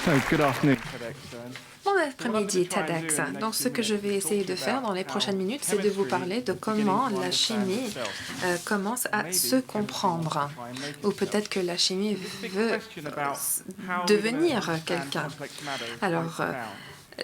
Good afternoon. Bon après-midi, TEDx. Donc, ce que je vais essayer de faire dans les prochaines minutes, c'est de vous parler de comment la chimie commence à se comprendre. Ou peut-être que la chimie veut devenir quelqu'un. Alors,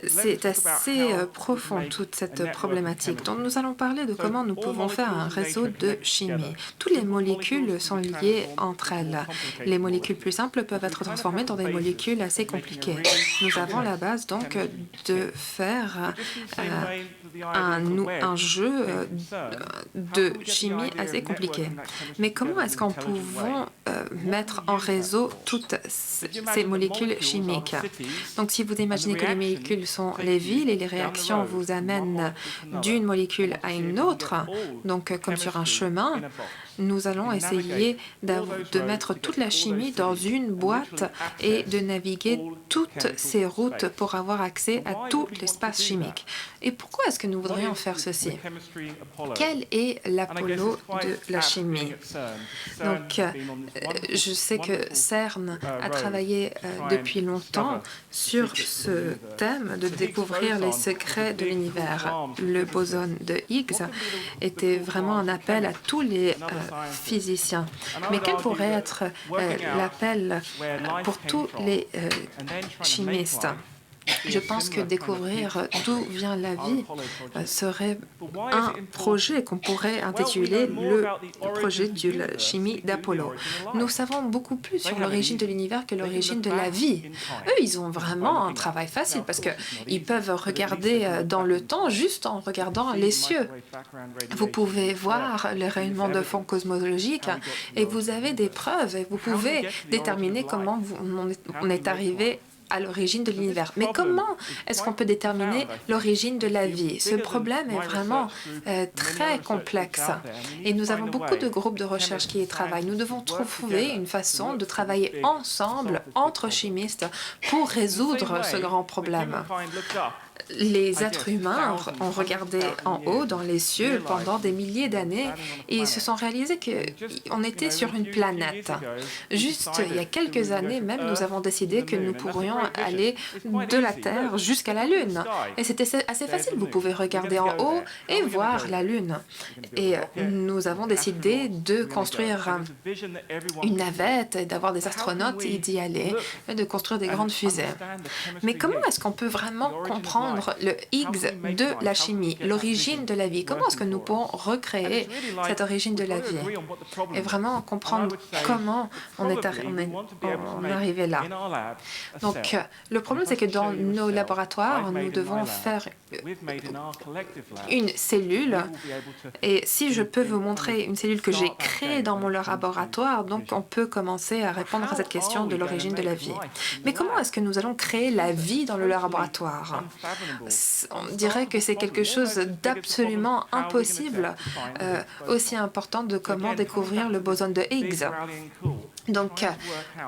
c'est assez profond, toute cette problématique. Donc, nous allons parler de comment nous pouvons faire un réseau de chimie. Toutes les molécules sont liées entre elles. Les molécules plus simples peuvent être transformées dans des molécules assez compliquées. Nous avons la base, donc, de faire un jeu de chimie assez compliqué. Mais comment est-ce qu'on peut mettre en réseau toutes ces molécules chimiques? Donc, si vous imaginez que les molécules sont les villes et les réactions vous amènent d'une molécule à une autre, donc comme sur un chemin, nous allons essayer de mettre toute la chimie dans une boîte et de naviguer toutes ces routes pour avoir accès à tout l'espace chimique. Et pourquoi est-ce que nous voudrions faire ceci? Quel est l'Apollo de la chimie? Donc, je sais que CERN a travaillé depuis longtemps sur ce thème de découvrir les secrets de l'univers. Le boson de Higgs était vraiment un appel à tous les physiciens. Mais quel pourrait être l'appel pour tous les chimistes? Je pense que découvrir d'où vient la vie serait un projet qu'on pourrait intituler le projet de la chimie d'Apollo. Nous savons beaucoup plus sur l'origine de l'univers que l'origine de la vie. Eux, ils ont vraiment un travail facile parce qu'ils peuvent regarder dans le temps juste en regardant les cieux. Vous pouvez voir le rayonnement de fond cosmologique et vous avez des preuves et vous pouvez déterminer comment on est arrivé à l'origine de l'univers. Mais comment est-ce qu'on peut déterminer l'origine de la vie? Ce problème est vraiment très complexe et nous avons beaucoup de groupes de recherche qui y travaillent. Nous devons trouver une façon de travailler ensemble, entre chimistes, pour résoudre ce grand problème. Les êtres humains ont regardé en haut dans les cieux pendant des milliers d'années et ils se sont réalisés qu'on était sur une planète. Juste il y a quelques années même, nous avons décidé que nous pourrions aller de la Terre jusqu'à la Lune. Et c'était assez facile, vous pouvez regarder en haut et voir la Lune. Et nous avons décidé de construire une navette et d'avoir des astronautes et d'y aller, et de construire des grandes fusées. Mais comment est-ce qu'on peut vraiment comprendre le Higgs de la chimie, l'origine de la vie? Comment est-ce que nous pourrons recréer cette origine de la vie et vraiment comprendre comment on est arrivé là? Donc, le problème, c'est que dans nos laboratoires, nous devons faire une cellule. Et si je peux vous montrer une cellule que j'ai créée dans mon laboratoire, donc on peut commencer à répondre à cette question de l'origine de la vie. Mais comment est-ce que nous allons créer la vie dans le laboratoire? On dirait que c'est quelque chose d'absolument impossible, aussi important de comment découvrir le boson de Higgs. Donc,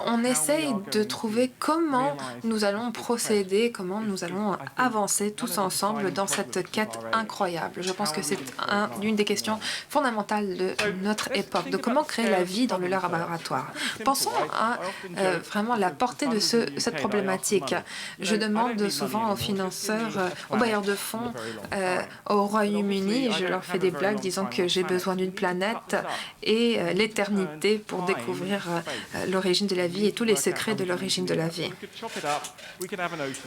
on essaye de trouver comment nous allons procéder, comment nous allons avancer tous ensemble dans cette quête incroyable. Je pense que c'est l'une des questions fondamentales de notre époque, de comment créer la vie dans le laboratoire. Pensons à vraiment la portée de cette problématique. Je demande souvent aux financeurs, aux bailleurs de fonds au Royaume-Uni, je leur fais des blagues disant que j'ai besoin d'une planète et l'éternité pour découvrir l'origine de la vie et tous les secrets de l'origine de la vie.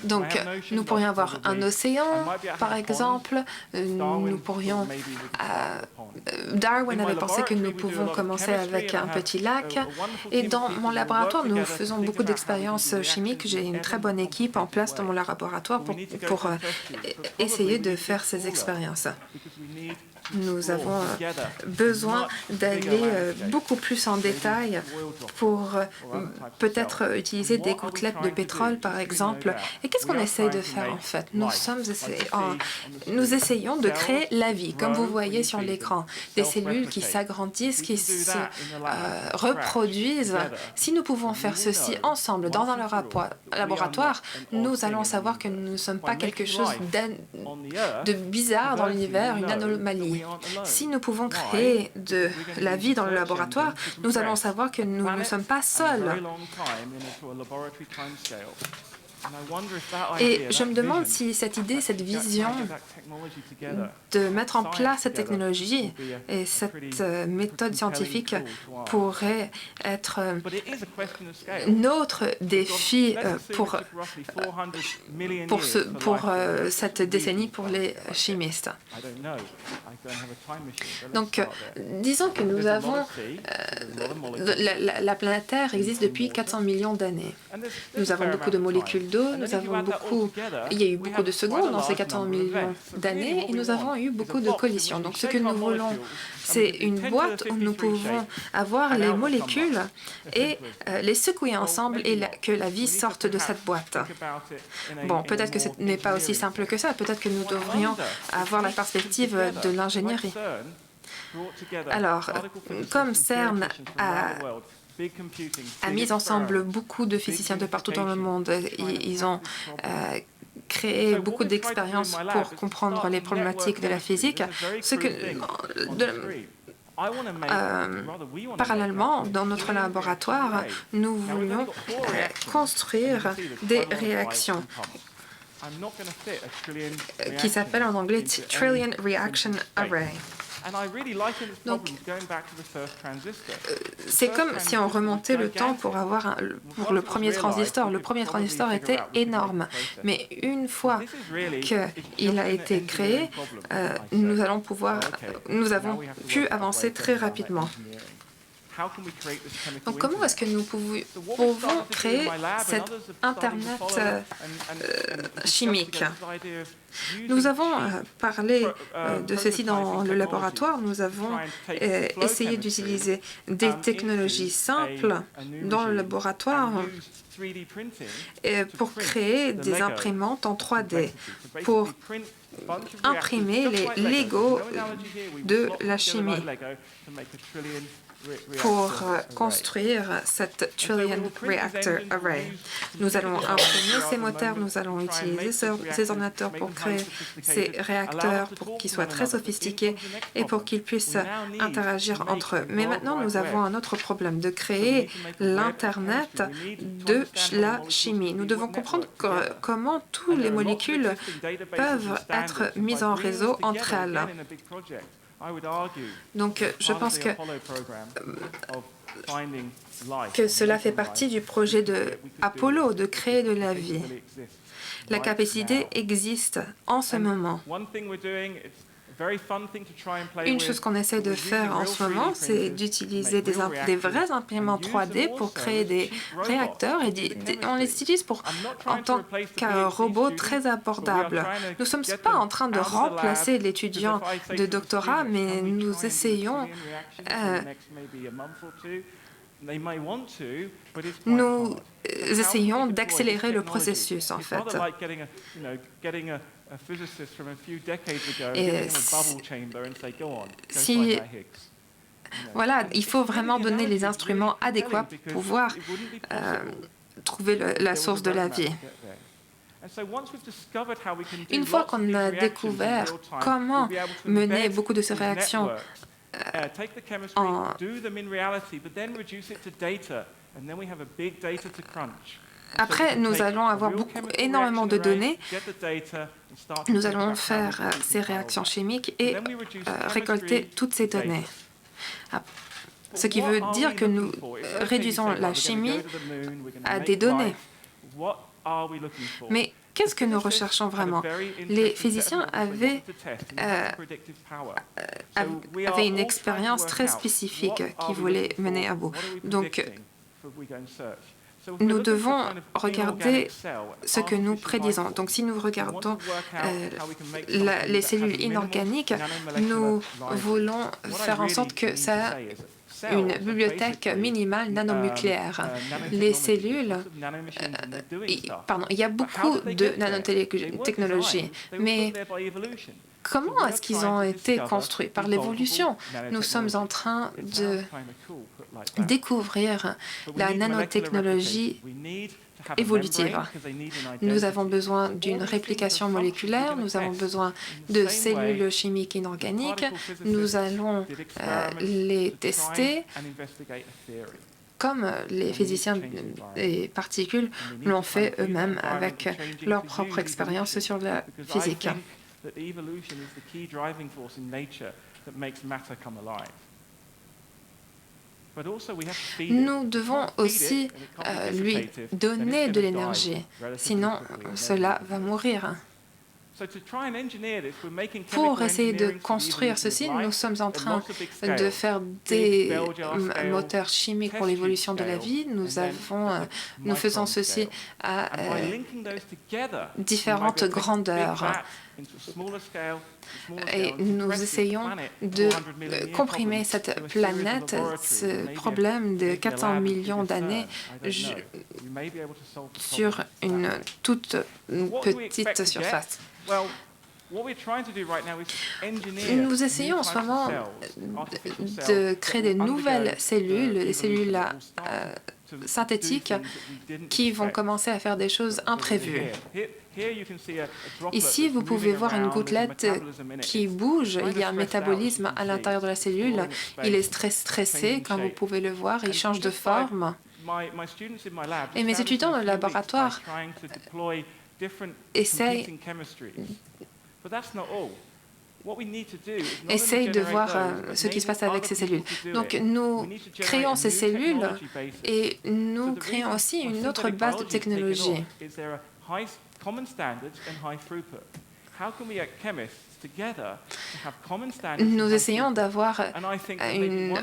Donc, nous pourrions avoir un océan, par exemple. Nous pourrions... Darwin avait pensé que nous pouvons commencer avec un petit lac. Et dans mon laboratoire, nous faisons beaucoup d'expériences chimiques. J'ai une très bonne équipe en place dans mon laboratoire pour essayer de faire ces expériences. Nous avons besoin d'aller beaucoup plus en détail pour peut-être utiliser des gouttelettes de pétrole, par exemple. Et qu'est-ce qu'on essaye de faire, en fait? Nous essayons de créer la vie, comme vous voyez sur l'écran. Des cellules qui s'agrandissent, qui se reproduisent. Si nous pouvons faire ceci ensemble dans un laboratoire, nous allons savoir que nous ne sommes pas quelque chose de bizarre dans l'univers, une anomalie. Si nous pouvons créer de la vie dans le laboratoire, nous allons savoir que nous ne sommes pas seuls. Et je me demande si cette idée, cette vision de mettre en place cette technologie et cette méthode scientifique pourrait être notre défi pour cette décennie pour les chimistes. Donc, disons que nous avons... la planète Terre existe depuis 400 millions d'années. Nous avons beaucoup de molécules d'eau, il y a eu beaucoup de secondes dans ces 400 millions d'années et nous avons eu beaucoup de collisions. Donc, ce que nous voulons, c'est une boîte où nous pouvons avoir les molécules et les secouer ensemble et que la vie sorte de cette boîte. Bon, peut-être que ce n'est pas aussi simple que ça. Peut-être que nous devrions avoir la perspective de l'ingénierie. Alors, comme CERN a mis ensemble beaucoup de physiciens de partout dans le monde, ils ont créé beaucoup d'expériences pour comprendre les problématiques de la physique, parallèlement, dans notre laboratoire, nous voulions construire des réactions qui s'appellent en anglais Trillion Reaction Array. Donc, c'est comme si on remontait le temps pour le premier transistor. Le premier transistor était énorme, mais une fois qu'il a été créé, nous avons pu avancer très rapidement. Donc, comment est-ce que nous pouvons créer cet Internet chimique? Nous avons parlé de ceci dans le laboratoire. Nous avons essayé d'utiliser des technologies simples dans le laboratoire pour créer des imprimantes en 3D, pour imprimer les Lego de la chimie, pour construire cette Trillion Reactor Array. Nous allons imprimer ces moteurs, nous allons utiliser ces ordinateurs pour créer ces réacteurs, pour qu'ils soient très sophistiqués et pour qu'ils puissent interagir entre eux. Mais maintenant, nous avons un autre problème, de créer l'Internet de la chimie. Nous devons comprendre comment toutes les molécules peuvent être mises en réseau entre elles. Donc, je pense que cela fait partie du projet de Apollo, de créer de la vie. La capacité existe en ce moment. Une chose qu'on essaie de faire en ce moment, c'est d'utiliser des vrais imprimantes 3D pour créer des réacteurs et on les utilise en tant qu'un robot très abordable. Nous ne sommes pas en train de remplacer l'étudiant de doctorat, mais nous essayons d'accélérer le processus, en fait. Voilà, il faut vraiment donner les instruments adéquats pour pouvoir trouver la source de la vie. Une fois qu'on a découvert comment mener beaucoup de ces réactions après, nous allons avoir énormément de données. Nous allons faire ces réactions chimiques et récolter toutes ces données. Ce qui veut dire que nous réduisons la chimie à des données. Mais qu'est-ce que nous recherchons vraiment? Les physiciens avaient une expérience très spécifique qu'ils voulaient mener à bout. Donc, nous devons regarder ce que nous prédisons. Donc, si nous regardons les cellules inorganiques, nous voulons faire en sorte que ça a une bibliothèque minimale nanonucléaire. Les cellules, il y a beaucoup de nanotechnologies, mais comment est-ce qu'ils ont été construits? Par l'évolution. Nous sommes en train de découvrir la nanotechnologie évolutive. Nous avons besoin d'une réplication moléculaire, nous avons besoin de cellules chimiques inorganiques, nous allons les tester comme les physiciens des particules l'ont fait eux-mêmes avec leur propre expérience sur la physique. Nous devons aussi lui donner de l'énergie, sinon cela va mourir. Pour essayer de construire ceci, nous sommes en train de faire des moteurs chimiques pour l'évolution de la vie. Nous faisons ceci à différentes grandeurs. Et nous essayons de comprimer cette planète, ce problème de 400 millions d'années, sur une toute petite surface. Nous essayons en ce moment de créer des nouvelles cellules, des cellules synthétiques qui vont commencer à faire des choses imprévues. Ici, vous pouvez voir une gouttelette qui bouge. Il y a un métabolisme à l'intérieur de la cellule. Il est stressé, comme vous pouvez le voir. Il change de forme. Et mes étudiants dans le laboratoire essayent de voir ce qui se passe avec ces cellules. Donc, nous créons ces cellules et nous créons aussi une autre base de technologie. Nous essayons d'avoir une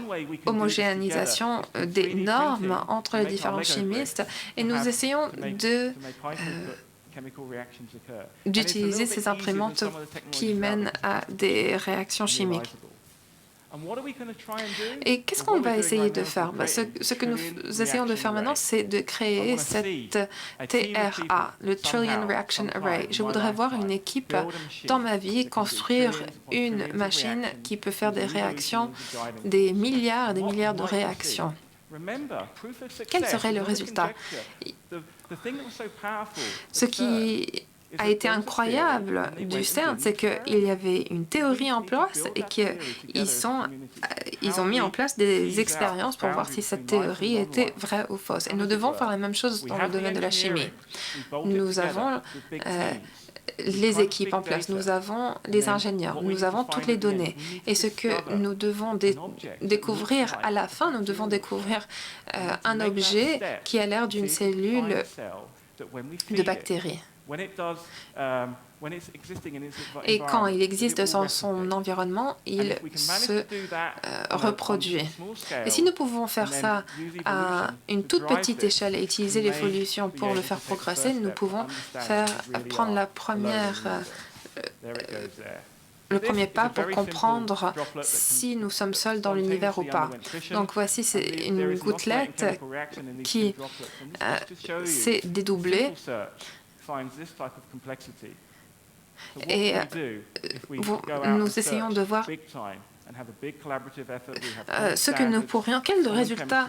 homogénéisation des normes entre les différents chimistes et nous essayons d'utiliser ces imprimantes qui mènent à des réactions chimiques. Et qu'est-ce qu'on va essayer de faire? Ce que nous essayons de faire maintenant, c'est de créer cette TRA, le Trillion Reaction Array. Je voudrais voir une équipe dans ma vie construire une machine qui peut faire des réactions, des milliards et des milliards de réactions. Quel serait le résultat? Ce qui a été incroyable du CERN, c'est qu'il y avait une théorie en place et qu'ils ont mis en place des expériences pour voir si cette théorie était vraie ou fausse. Et nous devons faire la même chose dans le domaine de la chimie. Nous avons les équipes en place, nous avons les ingénieurs, nous avons toutes les données. Et ce que nous devons découvrir à la fin, nous devons découvrir un objet qui a l'air d'une cellule de bactéries. Et quand il existe dans son environnement, il se reproduit. Et si nous pouvons faire ça à une toute petite échelle et utiliser l'évolution pour le faire progresser, nous pouvons prendre le premier pas pour comprendre si nous sommes seuls dans l'univers ou pas. Donc voici, c'est une gouttelette qui s'est dédoublée. Et nous essayons de voir ce que nous pourrions, quel résultat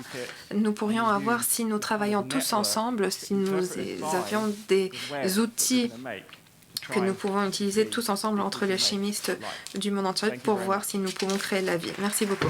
nous pourrions avoir si nous travaillions tous ensemble, si nous avions des outils que nous pouvons utiliser tous ensemble entre les chimistes du monde entier pour voir si nous pouvons créer la vie. Merci beaucoup.